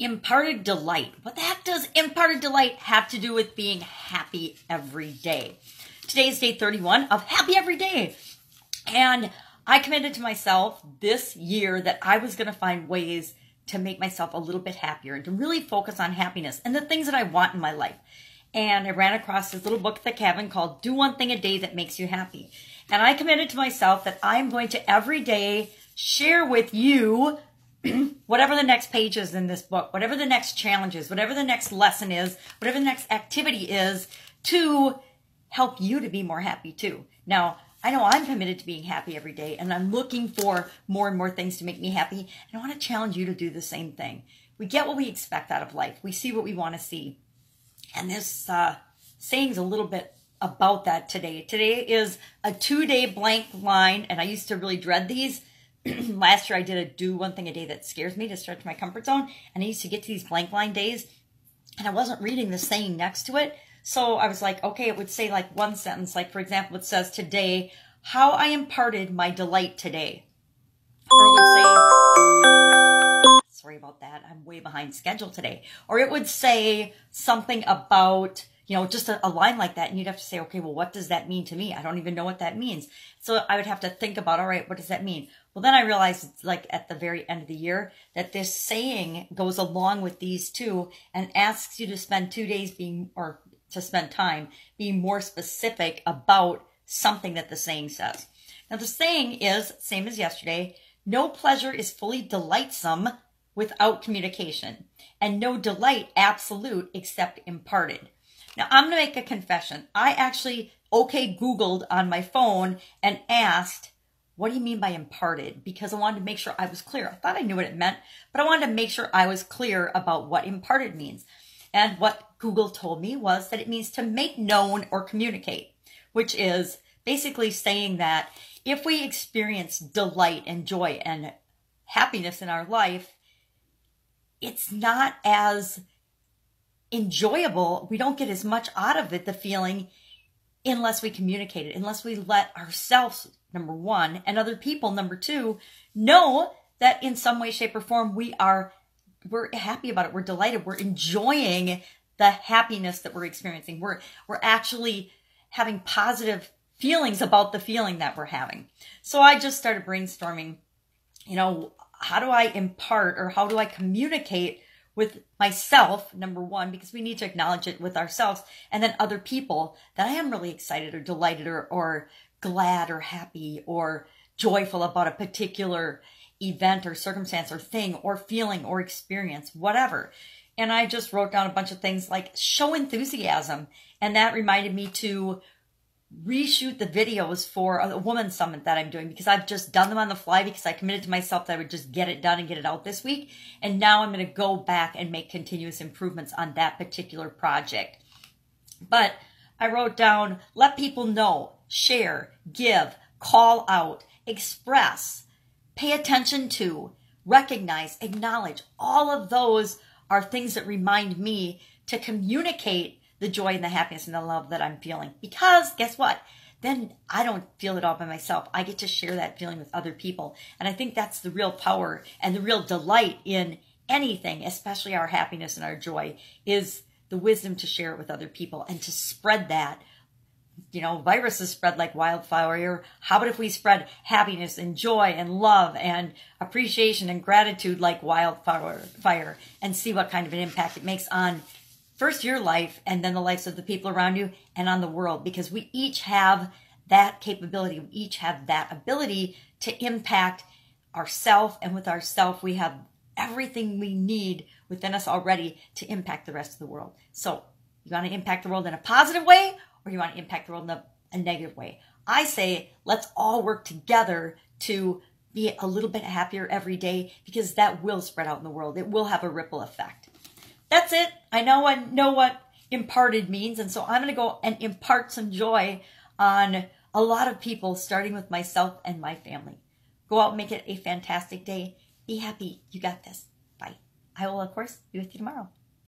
Imparted delight. What the heck does imparted delight have to do with being happy every day? Today is day 31 of Happy Every Day. And I committed to myself this year that I was going to find ways to make myself a little bit happier and to really focus on happiness and the things that I want in my life. And I ran across this little book at the cabin called Do One Thing a Day That Makes You Happy. And I committed to myself that I'm going to every day share with you whatever the next page is in this book, whatever the next challenge is, whatever the next lesson is, whatever the next activity is, to help you to be more happy too. Now, I know I'm committed to being happy every day, and I'm looking for more and more things to make me happy. And I want to challenge you to do the same thing. We get what we expect out of life. We see what we want to see. And this saying's a little bit about that today. Today is a 2-day blank line, and I used to really dread these. Last year I did a do one thing a day that scares me to stretch my comfort zone, and I used to get to these blank line days, and I wasn't reading the saying next to it. So I was like, okay, it would say like one sentence, like for example, it says today, how I imparted my delight today. Or it would say, sorry about that, I'm way behind schedule today. Or it would say something about, you know, just a line like that. And you'd have to say, okay, well, what does that mean to me? I don't even know what that means. So I would have to think about, all right, what does that mean? Well, then I realized it's like at the very end of the year that this saying goes along with these two and asks you to spend 2 days to spend time being more specific about something that the saying says. Now, the saying is, same as yesterday, no pleasure is fully delightsome without communication, and no delight absolute except imparted. Now, I'm going to make a confession. I actually Googled on my phone and asked, what do you mean by imparted? Because I wanted to make sure I was clear. I thought I knew what it meant, but I wanted to make sure I was clear about what imparted means. And what Google told me was that it means to make known or communicate, which is basically saying that if we experience delight and joy and happiness in our life, it's not as enjoyable. We don't get as much out of it, the feeling, unless we communicate it, unless we let ourselves, number one, and other people, number two, know that in some way, shape, or form, we're happy about it. We're delighted. We're enjoying the happiness that we're experiencing. We're actually having positive feelings about the feeling that we're having. So I just started brainstorming, you know, how do I impart or how do I communicate with myself, number one, because we need to acknowledge it with ourselves, and then other people that I am really excited or delighted or glad or happy or joyful about a particular event or circumstance or thing or feeling or experience, whatever. And I just wrote down a bunch of things like show enthusiasm. And that reminded me to reshoot the videos for a women's summit that I'm doing, because I've just done them on the fly because I committed to myself that I would just get it done and get it out this week. And now I'm going to go back and make continuous improvements on that particular project. But I wrote down, let people know, share, give, call out, express, pay attention to, recognize, acknowledge. All of those are things that remind me to communicate the joy and the happiness and the love that I'm feeling. Because guess what? Then I don't feel it all by myself. I get to share that feeling with other people. And I think that's the real power and the real delight in anything, especially our happiness and our joy, is the wisdom to share it with other people and to spread that. You know, viruses spread like wildfire. How about if we spread happiness and joy and love and appreciation and gratitude like wildfire, and see what kind of an impact it makes on first your life and then the lives of the people around you and on the world, because we each have that capability. We each have that ability to impact ourselves, and with ourselves, we have everything we need within us already to impact the rest of the world. So you want to impact the world in a positive way, or you want to impact the world in a negative way? I say, let's all work together to be a little bit happier every day, because that will spread out in the world. It will have a ripple effect. That's it. I know what imparted means, and so I'm going to go and impart some joy on a lot of people, starting with myself and my family. Go out and make it a fantastic day. Be happy. You got this. Bye. I will, of course, be with you tomorrow.